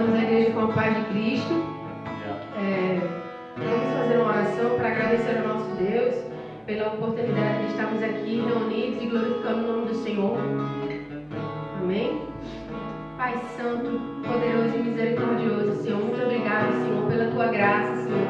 Somos a Igreja com a Paz de Cristo. Vamos fazer uma oração para agradecer ao nosso Deus pela oportunidade de estarmos aqui reunidos e glorificando o nome do Senhor. Amém? Pai Santo, poderoso e misericordioso, Senhor, muito obrigado, Senhor, pela Tua graça, Senhor.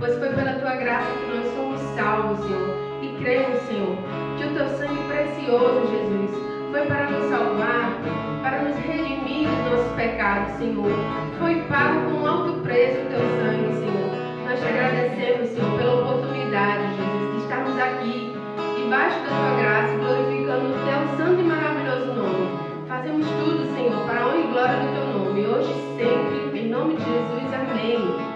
Pois foi pela Tua graça que nós somos salvos, Senhor. E cremos, Senhor, que o Teu sangue precioso, Jesus, foi para nos salvar, para nos redimir dos nossos pecados, Senhor. Foi pago com um alto preço o Teu sangue, Senhor. Nós te agradecemos, Senhor, pela oportunidade, Jesus, de estarmos aqui, debaixo da Tua graça, glorificando o Teu santo e maravilhoso nome. Fazemos tudo, Senhor, para a honra e glória do Teu nome, hoje e sempre, em nome de Jesus. Amém.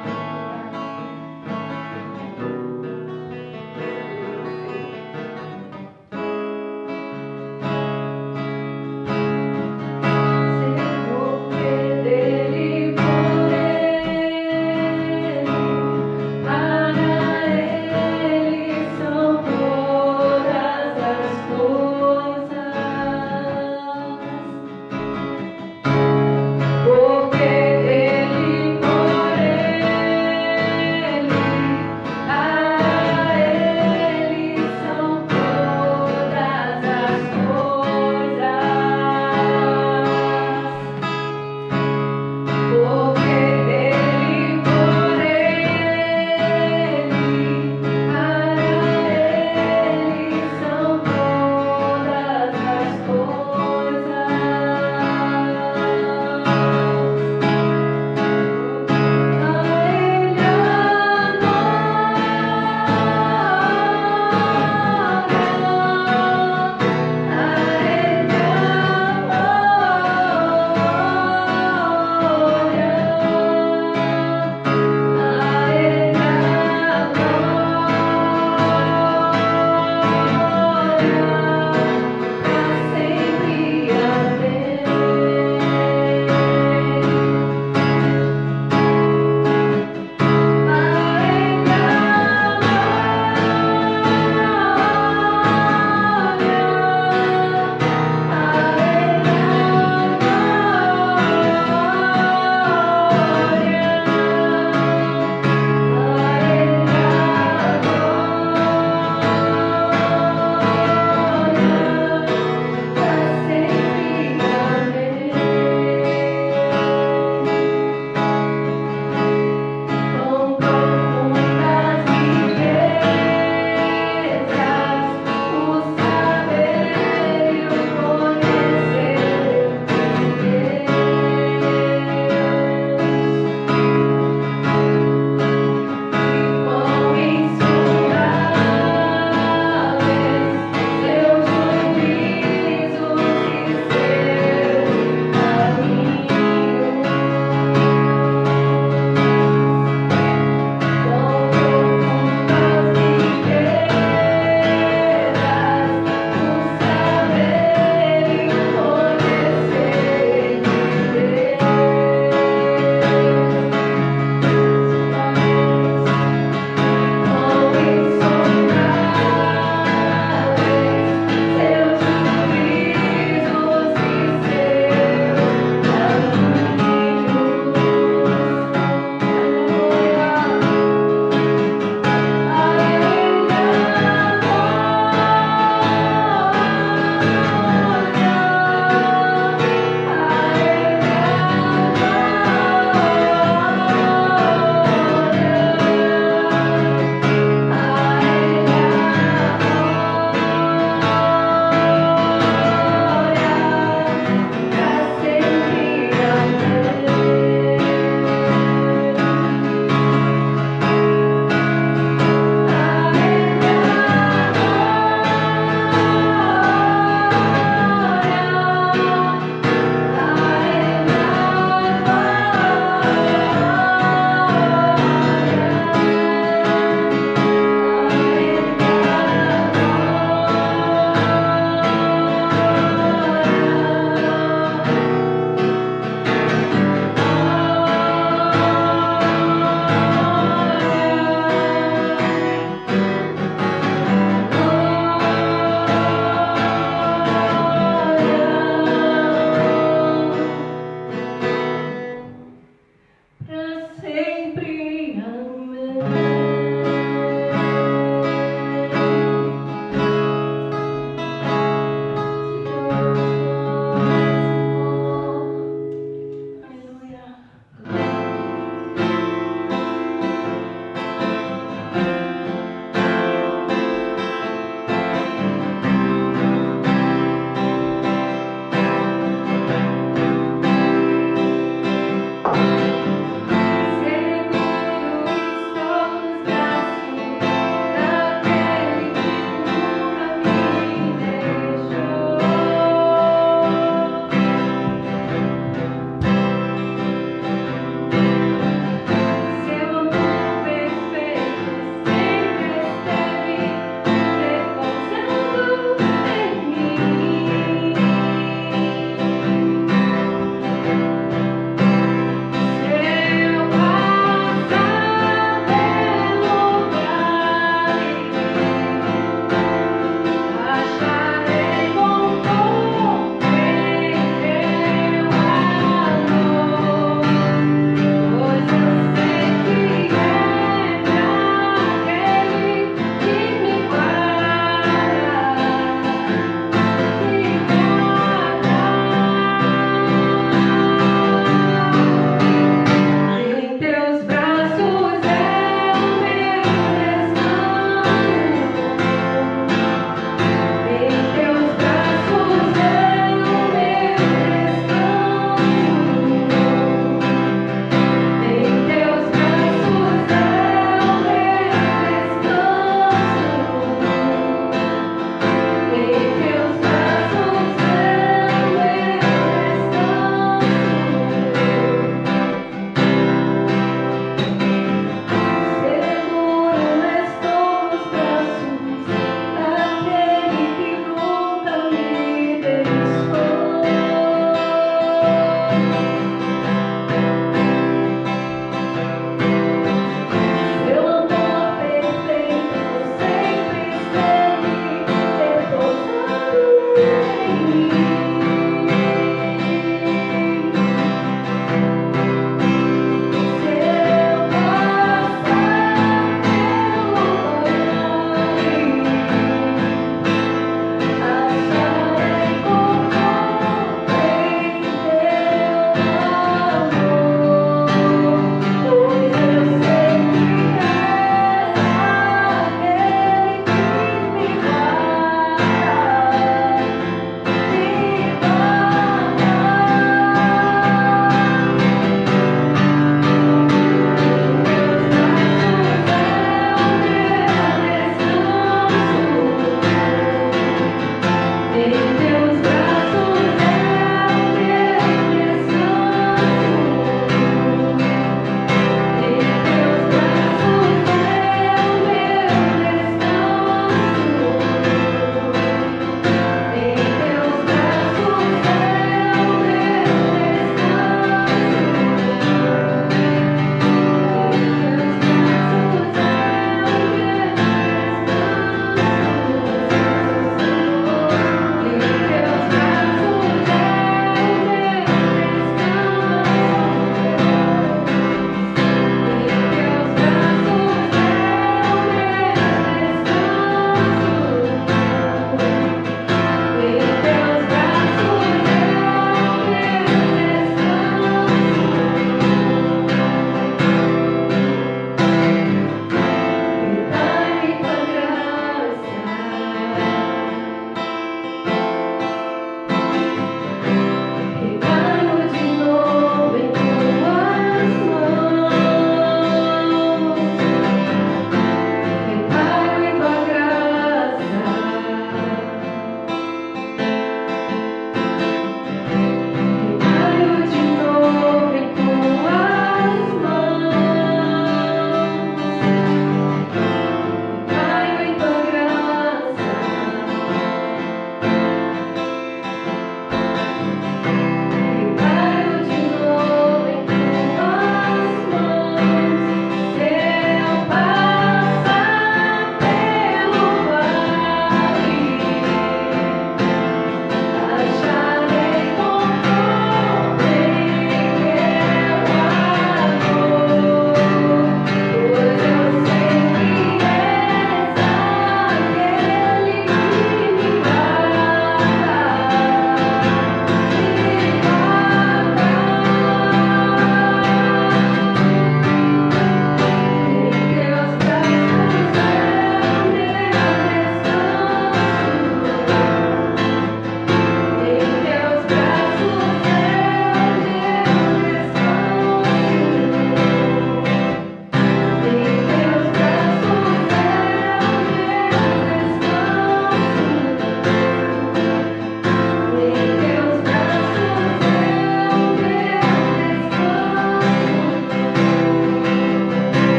Porque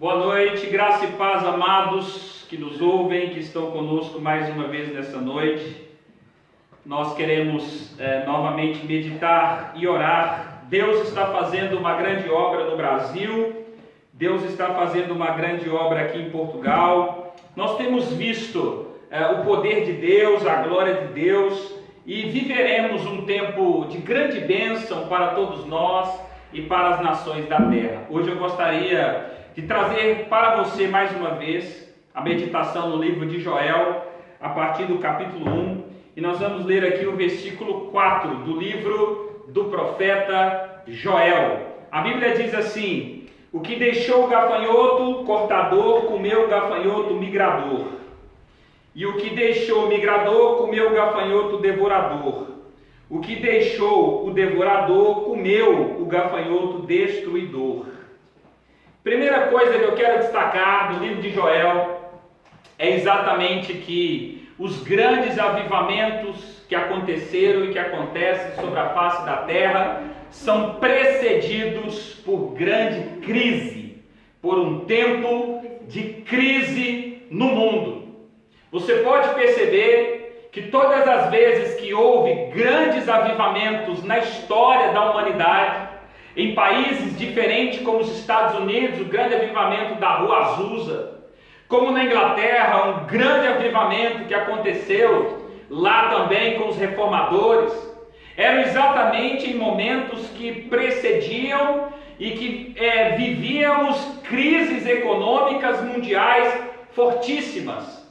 Boa noite, graça e paz, amados que nos ouvem, que estão conosco mais uma vez nessa noite. Nós queremos novamente meditar e orar. Deus está fazendo uma grande obra no Brasil, Deus está fazendo uma grande obra aqui em Portugal. Nós temos visto o poder de Deus, a glória de Deus, e viveremos um tempo de grande bênção para todos nós e para as nações da terra. Hoje eu gostaria de trazer para você mais uma vez a meditação no livro de Joel, a partir do capítulo 1, e nós vamos ler aqui o versículo 4 do livro do profeta Joel. A Bíblia diz assim: o que deixou o gafanhoto cortador comeu o gafanhoto migrador, e o que deixou o migrador comeu o gafanhoto devorador, o que deixou o devorador comeu o gafanhoto destruidor. Primeira coisa que eu quero destacar do livro de Joel é exatamente que os grandes avivamentos que aconteceram e que acontecem sobre a face da terra são precedidos por grande crise, por um tempo de crise no mundo. Você pode perceber que todas as vezes que houve grandes avivamentos na história da humanidade, em países diferentes como os Estados Unidos, o grande avivamento da Rua Azusa, como na Inglaterra, um grande avivamento que aconteceu lá também com os reformadores, eram exatamente em momentos que precediam e que vivíamos crises econômicas mundiais fortíssimas.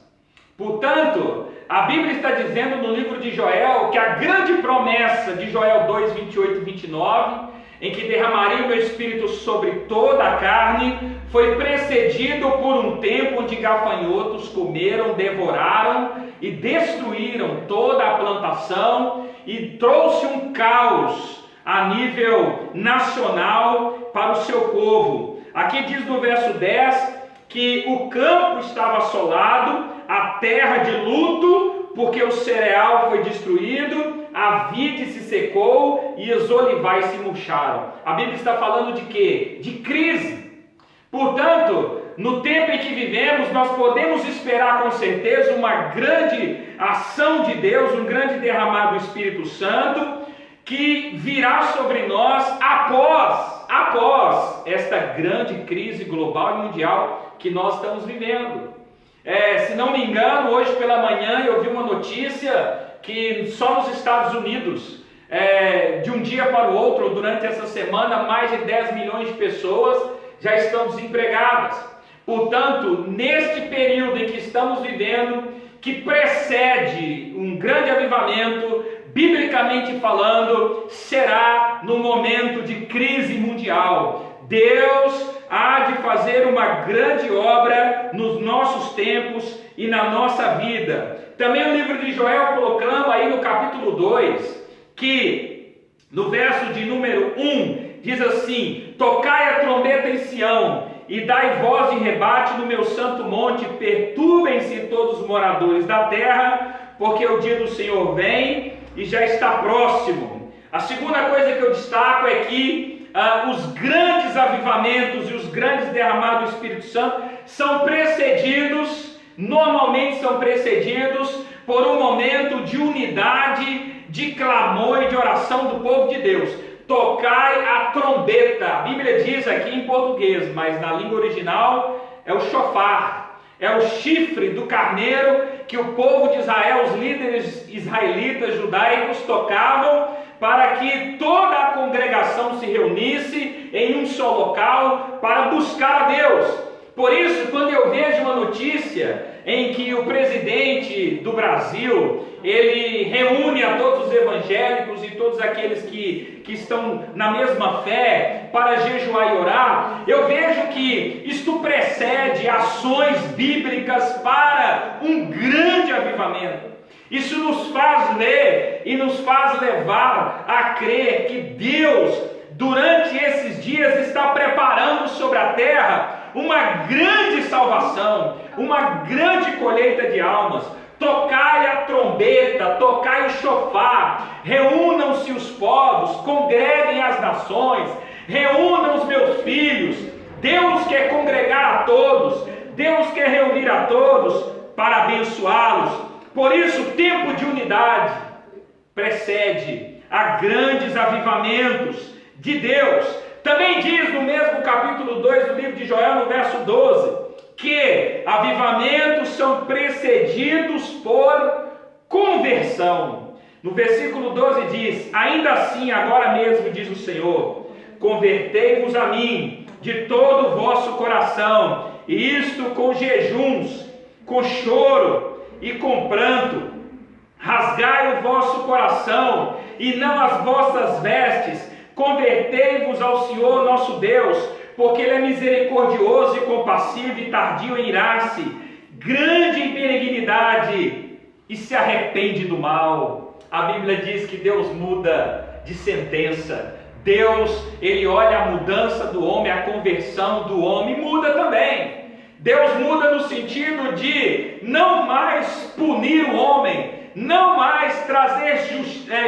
Portanto, a Bíblia está dizendo no livro de Joel que a grande promessa de Joel 2, 28 e 29, em que derramaria o meu espírito sobre toda a carne, foi precedido por um tempo onde gafanhotos comeram, devoraram e destruíram toda a plantação e trouxe um caos a nível nacional para o seu povo. Aqui diz no verso 10 que o campo estava assolado, a terra de luto, porque o cereal foi destruído, a vide se secou e os olivais se murcharam. A Bíblia está falando de quê? De crise. Portanto, no tempo em que vivemos, nós podemos esperar com certeza uma grande ação de Deus, um grande derramar do Espírito Santo, que virá sobre nós após esta grande crise global e mundial que nós estamos vivendo. Se não me engano, hoje pela manhã eu vi uma notícia que só nos Estados Unidos, de um dia para o outro, durante essa semana, mais de 10 milhões de pessoas já estão desempregadas. Portanto, neste período em que estamos vivendo, que precede um grande avivamento, biblicamente falando, será no momento de crise mundial. Deus há de fazer uma grande obra nos nossos tempos e na nossa vida. Também o livro de Joel proclama aí no capítulo 2, que no verso de número 1, diz assim: tocai a trombeta em Sião, e dai voz de rebate no meu santo monte, perturbem-se todos os moradores da terra, porque o dia do Senhor vem e já está próximo. A segunda coisa que eu destaco é que os grandes avivamentos e os grandes derramados do Espírito Santo normalmente são precedidos por um momento de unidade, de clamor e de oração do povo de Deus. Tocai a trombeta. A Bíblia diz aqui em português, mas na língua original é o shofar. É o chifre do carneiro que o povo de Israel, os líderes israelitas, judaicos, tocavam para que toda a congregação se reunisse em um só local para buscar a Deus. Por isso, quando eu vejo uma notícia em que o presidente do Brasil, ele reúne a todos os evangélicos e todos aqueles que estão na mesma fé para jejuar e orar, eu vejo que isto precede ações bíblicas para um grande avivamento. Isso nos faz ler e nos faz levar a crer que Deus, durante esses dias, está preparando sobre a terra uma grande salvação, uma grande colheita de almas. Tocai a trombeta, tocai o shofar, reúnam-se os povos, congreguem as nações, reúnam os meus filhos, Deus quer congregar a todos, Deus quer reunir a todos para abençoá-los. Por isso, o tempo de unidade precede a grandes avivamentos de Deus. Também diz no mesmo capítulo 2 do livro de Joel, no verso 12, que avivamentos são precedidos por conversão. No versículo 12 diz: ainda assim, agora mesmo, diz o Senhor, convertei-vos a mim de todo o vosso coração, e isto com jejuns, com choro e com pranto. Rasgai o vosso coração e não as vossas vestes, convertei-vos ao Senhor nosso Deus, porque Ele é misericordioso e compassivo e tardio em irar-se, grande em benignidade, e se arrepende do mal. A Bíblia diz que Deus muda de sentença. Deus, Ele olha a mudança do homem, a conversão do homem, e muda também. Deus muda no sentido de não mais punir o homem, não mais trazer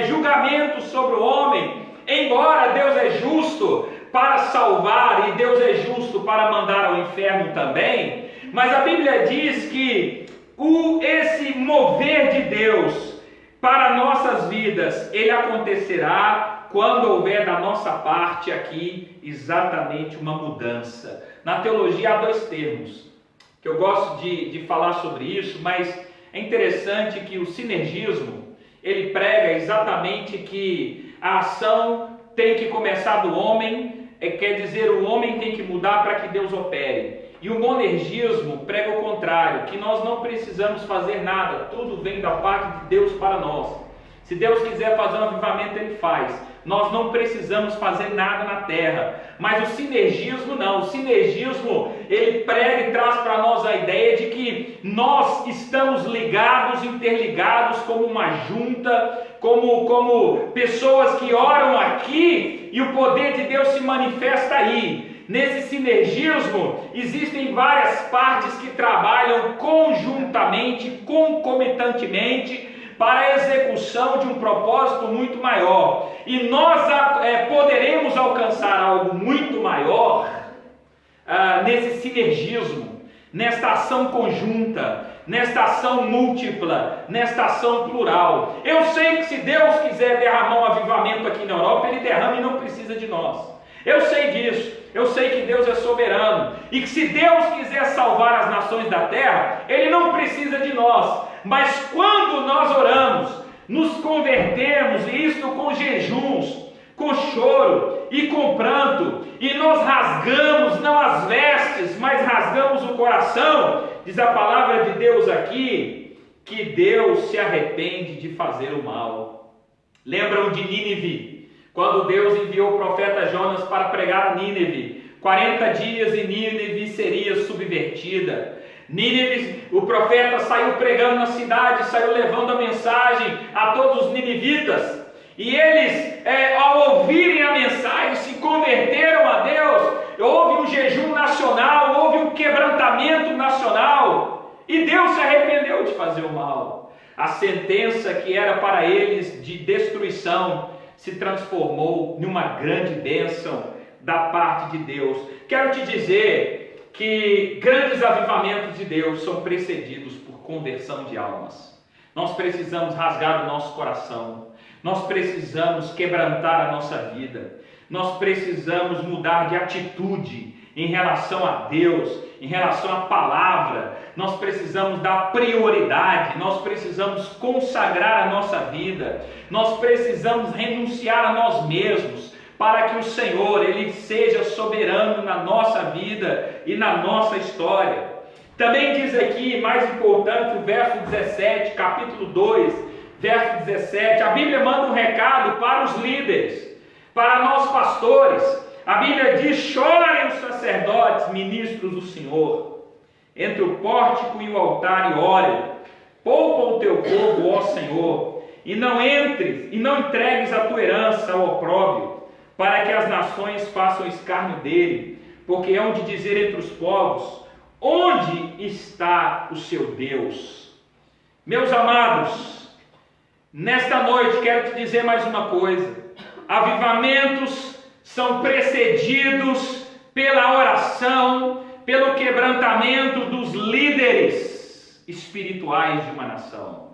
julgamento sobre o homem, embora Deus é justo para salvar e Deus é justo para mandar ao inferno também, mas a Bíblia diz que esse mover de Deus para nossas vidas, ele acontecerá quando houver da nossa parte aqui exatamente uma mudança. Na teologia há dois termos, que eu gosto de falar sobre isso, mas é interessante que o sinergismo, ele prega exatamente que a ação tem que começar do homem, quer dizer, o homem tem que mudar para que Deus opere. E o monergismo prega o contrário, que nós não precisamos fazer nada, tudo vem da parte de Deus para nós. Se Deus quiser fazer um avivamento, Ele faz. Nós não precisamos fazer nada na terra. Mas o sinergismo não. O sinergismo, ele prega e traz para nós a ideia de que nós estamos ligados, interligados como uma junta, como pessoas que oram aqui e o poder de Deus se manifesta aí. Nesse sinergismo, existem várias partes que trabalham conjuntamente, concomitantemente, para a execução de um propósito muito maior. E nós poderemos alcançar algo muito maior nesse sinergismo, nesta ação conjunta, nesta ação múltipla, nesta ação plural. Eu sei que se Deus quiser derramar um avivamento aqui na Europa, Ele derrama e não precisa de nós. Eu sei disso, eu sei que Deus é soberano, e que se Deus quiser salvar as nações da terra, Ele não precisa de nós. Mas quando nós oramos, nos convertemos, e isto com jejuns, com choro e com pranto, e nós rasgamos não as vestes, mas rasgamos o coração, diz a palavra de Deus aqui, que Deus se arrepende de fazer o mal. Lembram de Nínive? Quando Deus enviou o profeta Jonas para pregar a Nínive, 40 dias e Nínive seria subvertida. Nínive, o profeta saiu pregando na cidade, saiu levando a mensagem a todos os ninivitas. E eles, ao ouvirem a mensagem, se converteram a Deus. Houve um jejum nacional, houve um quebrantamento nacional. E Deus se arrependeu de fazer o mal. A sentença que era para eles de destruição se transformou numa grande bênção da parte de Deus. Quero te dizer que grandes avivamentos de Deus são precedidos por conversão de almas. Nós precisamos rasgar o nosso coração. Nós precisamos quebrantar a nossa vida. Nós precisamos mudar de atitude em relação a Deus, em relação à palavra. Nós precisamos dar prioridade, nós precisamos consagrar a nossa vida, nós precisamos renunciar a nós mesmos, para que o Senhor, Ele seja soberano na nossa vida e na nossa história. Também diz aqui, mais importante, o verso 17, capítulo 2, verso 17, a Bíblia manda um recado para os líderes, para nós pastores. A Bíblia diz: chorem os sacerdotes, ministros do Senhor, entre o pórtico e o altar, e orem. Poupa o teu povo, ó Senhor, e não entregues a tua herança ao opróbrio, para que as nações façam escárnio dele, porque hão de dizer entre os povos: onde está o seu Deus? Meus amados, nesta noite quero te dizer mais uma coisa: avivamentos são precedidos pela oração, pelo quebrantamento dos líderes espirituais de uma nação.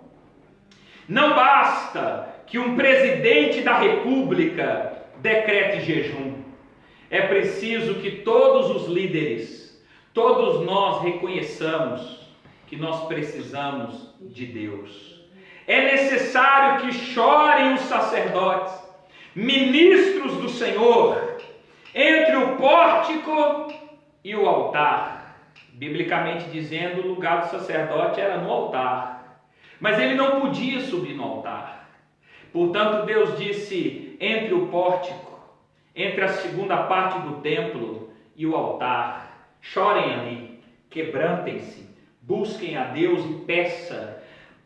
Não basta que um presidente da República decrete jejum. É preciso que todos os líderes, todos nós reconheçamos que nós precisamos de Deus. É necessário que chorem os sacerdotes, ministros do Senhor, entre o pórtico e o altar. Biblicamente dizendo, o lugar do sacerdote era no altar, mas ele não podia subir no altar. Portanto, Deus disse, entre o pórtico, entre a segunda parte do templo e o altar, chorem ali, quebrantem-se, busquem a Deus e peça,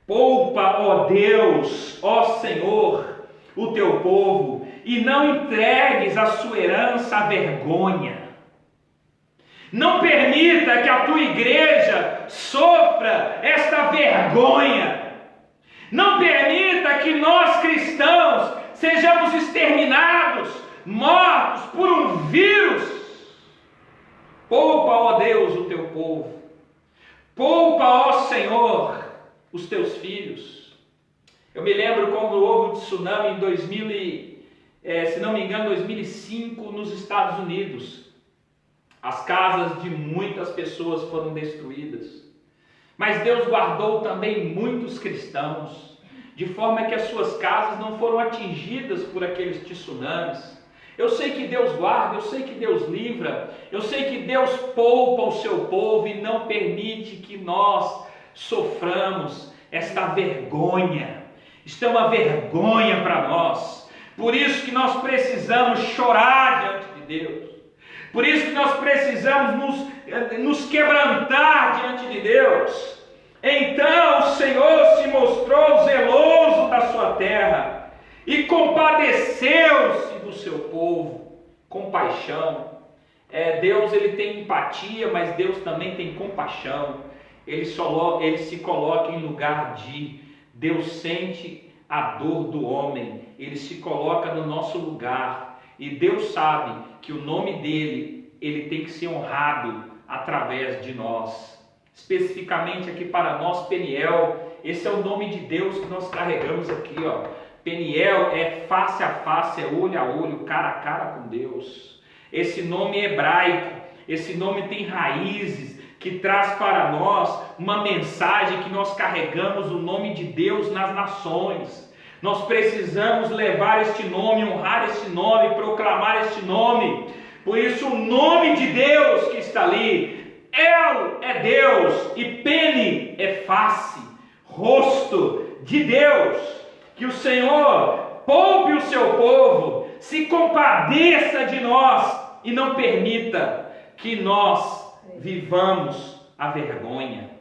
poupa, ó Deus, ó Senhor, o teu povo, e não entregues a sua herança à vergonha. Não permita que a tua igreja sofra esta vergonha. Não permita que nós cristãos sejamos exterminados, mortos por um vírus. Poupa, ó Deus, o teu povo. Poupa, ó Senhor, os teus filhos. Eu me lembro quando houve um tsunami em 2005 nos Estados Unidos. As casas de muitas pessoas foram destruídas. Mas Deus guardou também muitos cristãos, de forma que as suas casas não foram atingidas por aqueles tsunamis. Eu sei que Deus guarda, eu sei que Deus livra, eu sei que Deus poupa o seu povo e não permite que nós soframos esta vergonha. Isto é uma vergonha para nós. Por isso que nós precisamos chorar diante de Deus. Por isso que nós precisamos nos quebrantar diante de Deus. Então o Senhor se mostrou zeloso da sua terra e compadeceu-se do seu povo. Compaixão. Deus, ele tem empatia, mas Deus também tem compaixão. Ele se coloca em lugar de. Deus sente a dor do homem. Ele se coloca no nosso lugar. E Deus sabe que o nome dele, ele tem que ser honrado através de nós. Especificamente aqui para nós, Peniel, esse é o nome de Deus que nós carregamos aqui, ó. Peniel é face a face, é olho a olho, cara a cara com Deus. Esse nome é hebraico, esse nome tem raízes, que traz para nós uma mensagem que nós carregamos o nome de Deus nas nações. Nós precisamos levar este nome, honrar este nome, proclamar este nome. Por isso o nome de Deus que está ali, El é Deus e Peni é face, rosto de Deus. Que o Senhor poupe o seu povo, se compadeça de nós e não permita que nós vivamos a vergonha.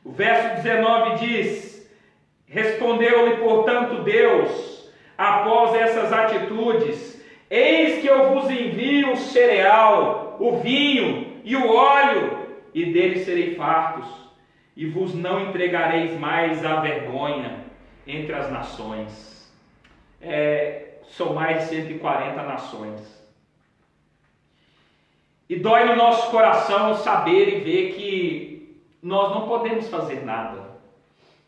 O verso 19 diz: respondeu-lhe, portanto, Deus, após essas atitudes: eis que eu vos envio o cereal, o vinho e o óleo, e dele serei fartos, e vos não entregareis mais à vergonha entre as nações. São mais de 140 nações. E dói no nosso coração saber e ver que nós não podemos fazer nada.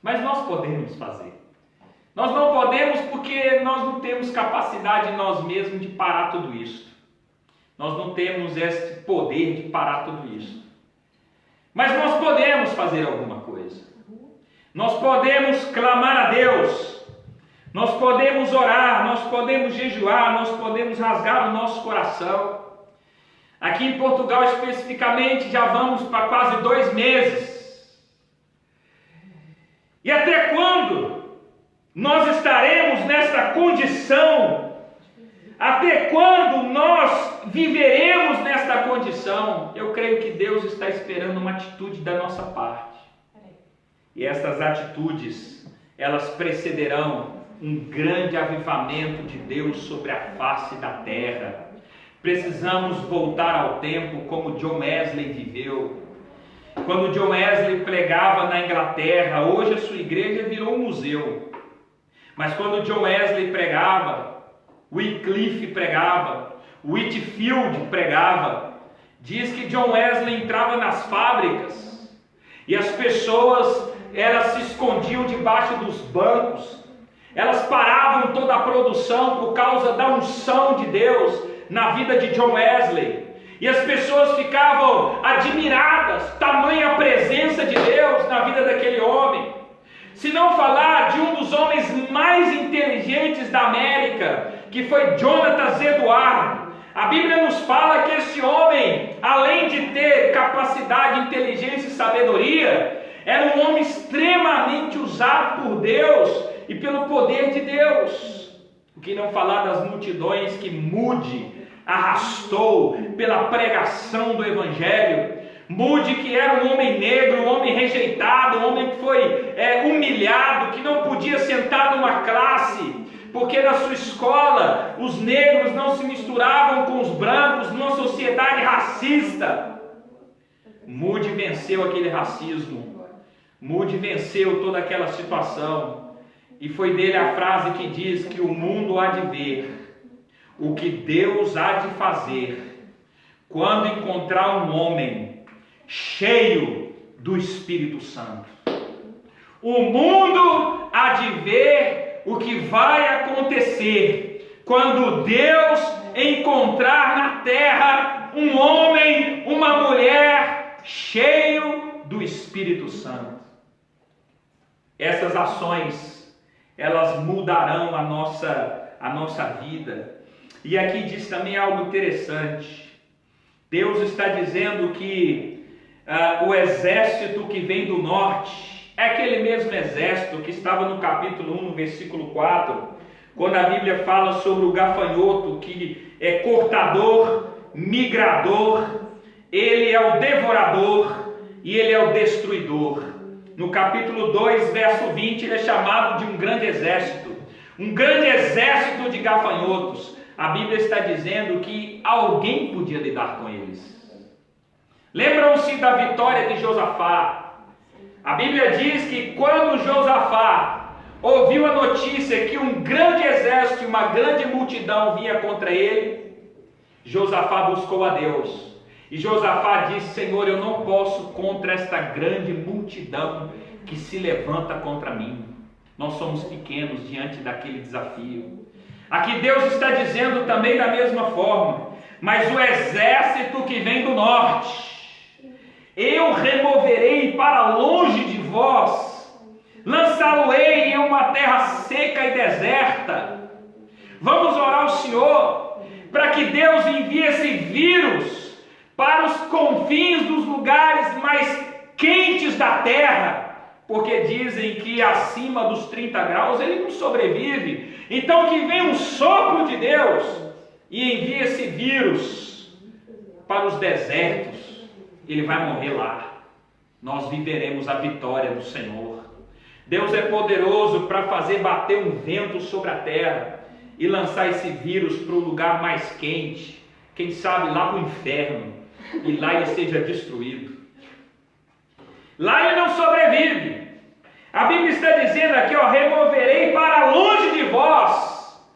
Mas nós podemos fazer. Nós não podemos porque nós não temos capacidade em nós mesmos de parar tudo isso. Nós não temos esse poder de parar tudo isso. Mas nós podemos fazer alguma coisa. Nós podemos clamar a Deus. Nós podemos orar, nós podemos jejuar, nós podemos rasgar o nosso coração. Aqui em Portugal especificamente já vamos para quase 2 meses. E até quando nós estaremos nessa condição? Até quando nós viveremos nesta condição? Eu creio que Deus está esperando uma atitude da nossa parte. E essas atitudes, elas precederão um grande avivamento de Deus sobre a face da terra. Precisamos voltar ao tempo como John Wesley viveu. Quando John Wesley pregava na Inglaterra, hoje a sua igreja virou um museu. Mas quando John Wesley pregava, Wycliffe pregava, Whitefield pregava, Diz que John Wesley entrava nas fábricas e as pessoas, elas se escondiam debaixo dos bancos. Elas paravam toda a produção por causa da unção de Deus na vida de John Wesley. E as pessoas ficavam admiradas, tamanha a presença de Deus na vida daquele homem. Se não falar de um dos homens mais inteligentes da América, que foi Jonathan Edwards. A Bíblia nos fala que esse homem, além de ter capacidade, inteligência e sabedoria, era um homem extremamente usado por Deus e pelo poder de Deus. O que não falar das multidões que Moody arrastou pela pregação do Evangelho. Moody, que era um homem negro, um homem rejeitado, um homem que foi humilhado, que não podia sentar numa classe, porque na sua escola os negros não se misturavam com os brancos, numa sociedade racista. Moody venceu aquele racismo, Moody venceu toda aquela situação, e foi dele a frase que diz que o mundo há de ver o que Deus há de fazer quando encontrar um homem cheio do Espírito Santo. O mundo há de ver o que vai acontecer quando Deus encontrar na terra um homem, uma mulher cheio do Espírito Santo. Essas ações, elas mudarão a nossa vida. E aqui diz também algo interessante. Deus está dizendo que o exército que vem do norte é aquele mesmo exército que estava no capítulo 1, no versículo 4, quando a Bíblia fala sobre o gafanhoto, que é cortador, migrador, ele é o devorador e ele é o destruidor. No capítulo 2, verso 20, ele é chamado de um grande exército de gafanhotos. A Bíblia está dizendo que alguém podia lidar com eles. Lembram-se da vitória de Josafá. A Bíblia diz que quando Josafá ouviu a notícia que um grande exército e uma grande multidão vinha contra ele, Josafá buscou a Deus. E Josafá disse: Senhor, eu não posso contra esta grande multidão que se levanta contra mim. Nós somos pequenos diante daquele desafio. Aqui Deus está dizendo também da mesma forma: mas o exército que vem do norte, eu removerei para longe de vós, lançá-lo-ei em uma terra seca e deserta. Vamos orar ao Senhor para que Deus envie esse vírus para os confins dos lugares mais quentes da terra, porque dizem que acima dos 30 graus ele não sobrevive. Então que venha um sopro de Deus e envie esse vírus para os desertos. Ele vai morrer lá. Nós viveremos a vitória do Senhor. Deus é poderoso para fazer bater um vento sobre a terra e lançar esse vírus para o lugar mais quente, quem sabe lá para o inferno, e lá ele seja destruído. Lá ele não sobrevive. A Bíblia está dizendo aqui, removerei para longe de vós,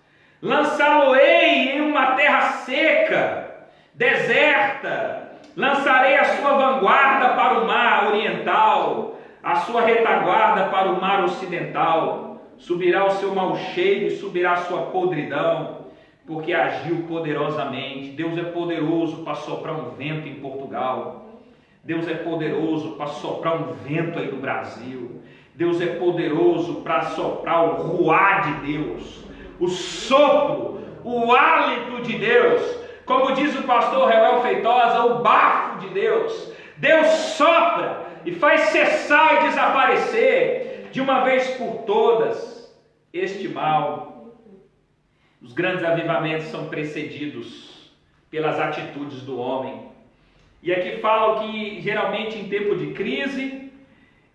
lançá-lo-ei em uma terra seca, deserta. Lançarei a sua vanguarda para o mar oriental, a sua retaguarda para o mar ocidental. Subirá o seu mau cheiro e subirá a sua podridão, porque agiu poderosamente. Deus é poderoso para soprar um vento em Portugal. Deus é poderoso para soprar um vento aí no Brasil. Deus é poderoso para soprar o ruá de Deus, o sopro, o hálito de Deus. Como diz o pastor Reuel Feitosa, o bafo de Deus. Deus sopra e faz cessar e desaparecer de uma vez por todas este mal. Os grandes avivamentos são precedidos pelas atitudes do homem. E aqui falam que geralmente em tempo de crise,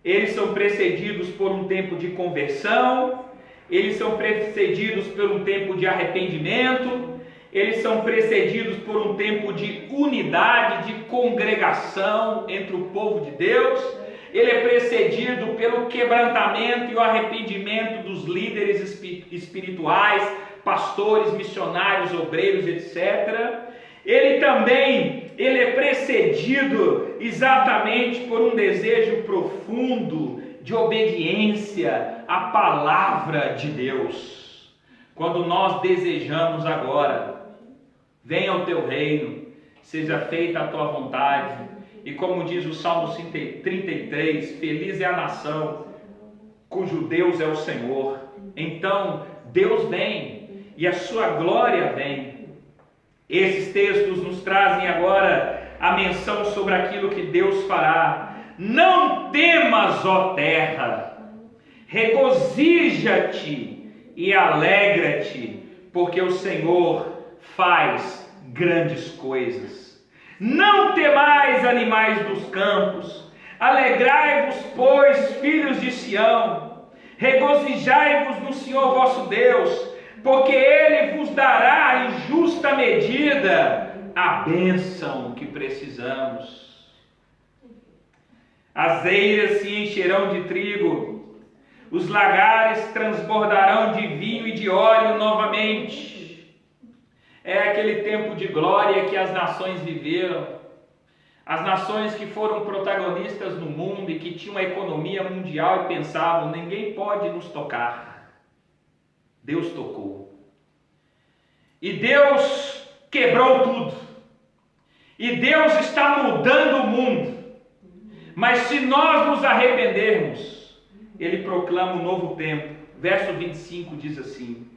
eles são precedidos por um tempo de conversão, eles são precedidos por um tempo de arrependimento, eles são precedidos por um tempo de unidade, de congregação entre o povo de Deus. Ele é precedido pelo quebrantamento e o arrependimento dos líderes espirituais, pastores, missionários, obreiros, etc. Ele também ele é precedido exatamente por um desejo profundo de obediência à palavra de Deus. Quando nós desejamos agora, venha o teu reino, seja feita a tua vontade, e como diz o Salmo 33, feliz é a nação cujo Deus é o Senhor. Então Deus vem e a sua glória vem. Esses textos nos trazem agora a menção sobre aquilo que Deus fará. Não temas, ó terra, regozija-te e alegra-te, porque o Senhor faz grandes coisas. Não temais, animais dos campos, alegrai-vos, pois, filhos de Sião, regozijai-vos no Senhor vosso Deus, porque Ele vos dará em justa medida a bênção que precisamos. As eiras se encherão de trigo, os lagares transbordarão de vinho e de óleo novamente. É aquele tempo de glória que as nações viveram, as nações que foram protagonistas no mundo e que tinham a economia mundial e pensavam, ninguém pode nos tocar. Deus tocou. E Deus quebrou tudo. E Deus está mudando o mundo. Mas se nós nos arrependermos, Ele proclama um novo tempo. Verso 25 diz assim: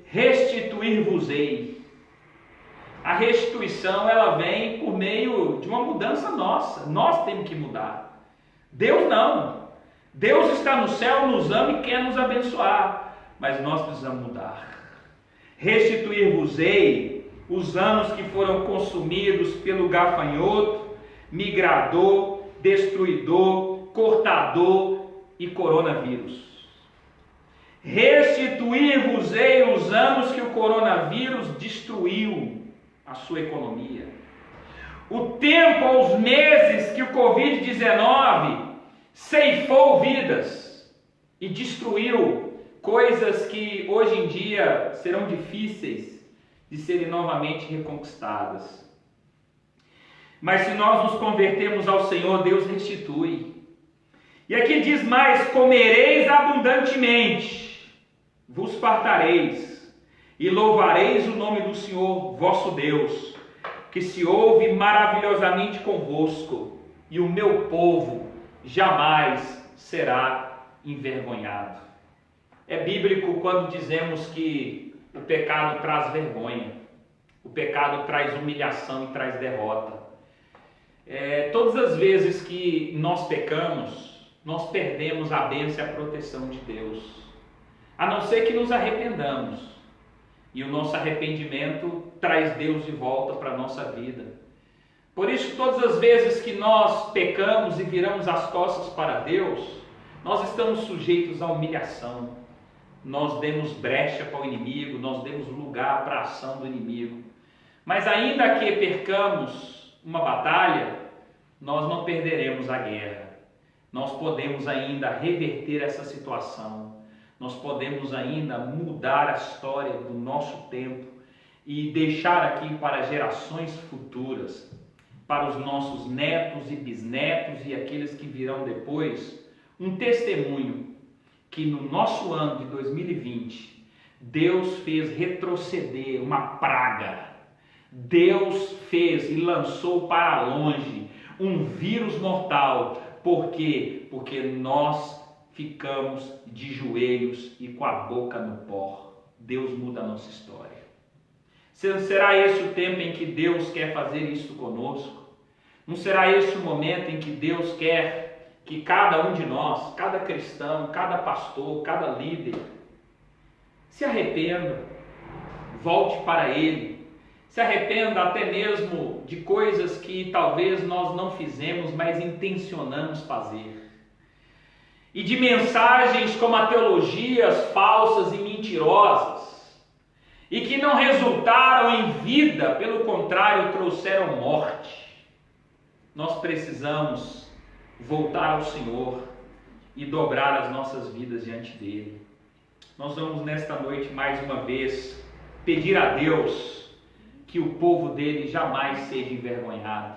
restituir-vos-ei. A restituição, ela vem por meio de uma mudança nossa. Nós temos que mudar. Deus não. Deus está no céu, nos ama e quer nos abençoar. Mas nós precisamos mudar. Restituir-vos-ei os anos que foram consumidos pelo gafanhoto, migrador, destruidor, cortador e coronavírus. Restituir-vos-ei os anos que o coronavírus destruiu a sua economia. O tempo ou os meses que o Covid-19 ceifou vidas e destruiu coisas que hoje em dia serão difíceis de serem novamente reconquistadas. Mas se nós nos convertermos ao Senhor, Deus restitui. E aqui diz mais: comereis abundantemente, vos fartareis, e louvareis o nome do Senhor vosso Deus, que se ouve maravilhosamente convosco, e o meu povo jamais será envergonhado. É bíblico quando dizemos que o pecado traz vergonha, o pecado traz humilhação e traz derrota. Todas as vezes que nós pecamos, nós perdemos a bênção e a proteção de Deus, a não ser que nos arrependamos. E o nosso arrependimento traz Deus de volta para a nossa vida. Por isso, todas as vezes que nós pecamos e viramos as costas para Deus, nós estamos sujeitos à humilhação. Nós demos brecha para o inimigo, nós demos lugar para a ação do inimigo. Mas ainda que percamos uma batalha, nós não perderemos a guerra. Nós podemos ainda reverter essa situação. Nós podemos ainda mudar a história do nosso tempo e deixar aqui para gerações futuras, para os nossos netos e bisnetos e aqueles que virão depois, um testemunho que no nosso ano de 2020, Deus fez retroceder uma praga. Deus fez e lançou para longe um vírus mortal. Por quê? Porque nós ficamos de joelhos e com a boca no pó. Deus muda a nossa história. Será esse o tempo em que Deus quer fazer isso conosco? Não será esse o momento em que Deus quer que cada um de nós, cada cristão, cada pastor, cada líder, se arrependa, volte para Ele, se arrependa até mesmo de coisas que talvez nós não fizemos, mas intencionamos fazer. E de mensagens como a teologias falsas e mentirosas, e que não resultaram em vida, pelo contrário, trouxeram morte. Nós precisamos voltar ao Senhor e dobrar as nossas vidas diante dEle. Nós vamos nesta noite mais uma vez pedir a Deus que o povo dele jamais seja envergonhado.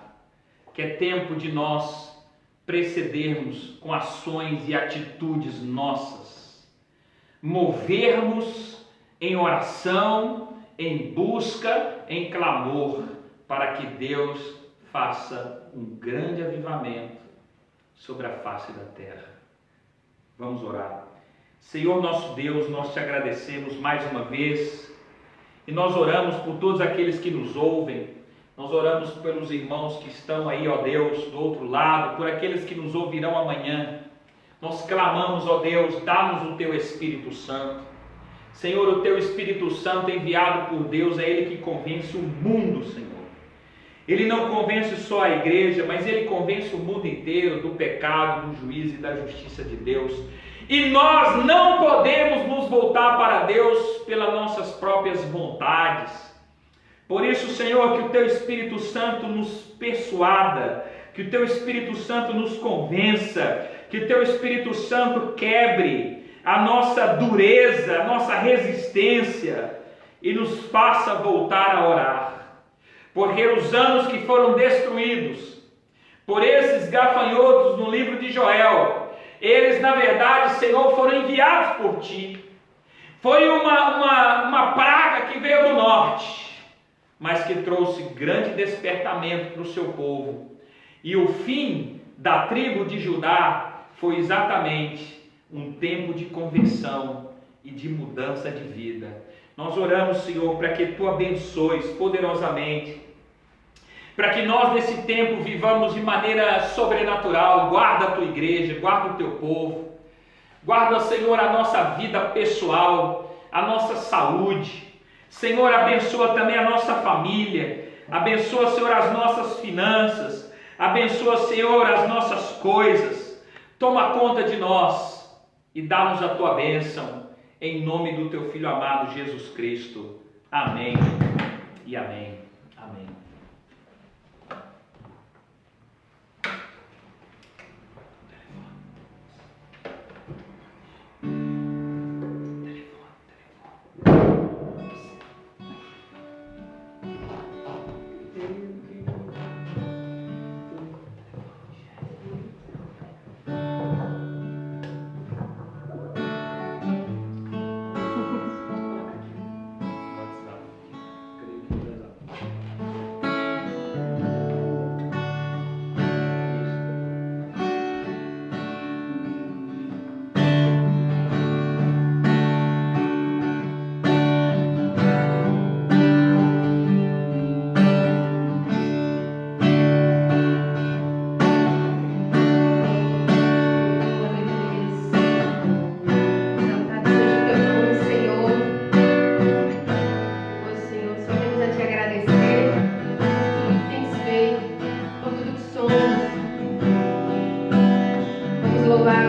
Que é tempo de nós precedermos com ações e atitudes nossas, movermos em oração, em busca, em clamor, para que Deus faça um grande avivamento sobre a face da terra. Vamos orar. Senhor nosso Deus, nós te agradecemos mais uma vez e nós oramos por todos aqueles que nos ouvem. Nós oramos pelos irmãos que estão aí, ó Deus, do outro lado, por aqueles que nos ouvirão amanhã. Nós clamamos, ó Deus, dá-nos o Teu Espírito Santo. Senhor, o Teu Espírito Santo enviado por Deus é Ele que convence o mundo, Senhor. Ele não convence só a igreja, mas Ele convence o mundo inteiro do pecado, do juízo e da justiça de Deus. E nós não podemos nos voltar para Deus pelas nossas próprias vontades. Por isso, Senhor, que o Teu Espírito Santo nos persuada, que o Teu Espírito Santo nos convença, que o Teu Espírito Santo quebre a nossa dureza, a nossa resistência e nos faça voltar a orar. Porque os anos que foram destruídos por esses gafanhotos no livro de Joel, eles na verdade, Senhor, foram enviados por Ti. Foi uma praga que veio do norte, mas que trouxe grande despertamento para o seu povo. E o fim da tribo de Judá foi exatamente um tempo de conversão e de mudança de vida. Nós oramos, Senhor, para que Tu abençoes poderosamente, para que nós nesse tempo vivamos de maneira sobrenatural. Guarda a Tua igreja, guarda o Teu povo, guarda, Senhor, a nossa vida pessoal, a nossa saúde. Senhor, abençoa também a nossa família, abençoa, Senhor, as nossas finanças, abençoa, Senhor, as nossas coisas. Toma conta de nós e dá-nos a Tua bênção, em nome do Teu Filho amado Jesus Cristo. Amém e amém. Amém. Louvar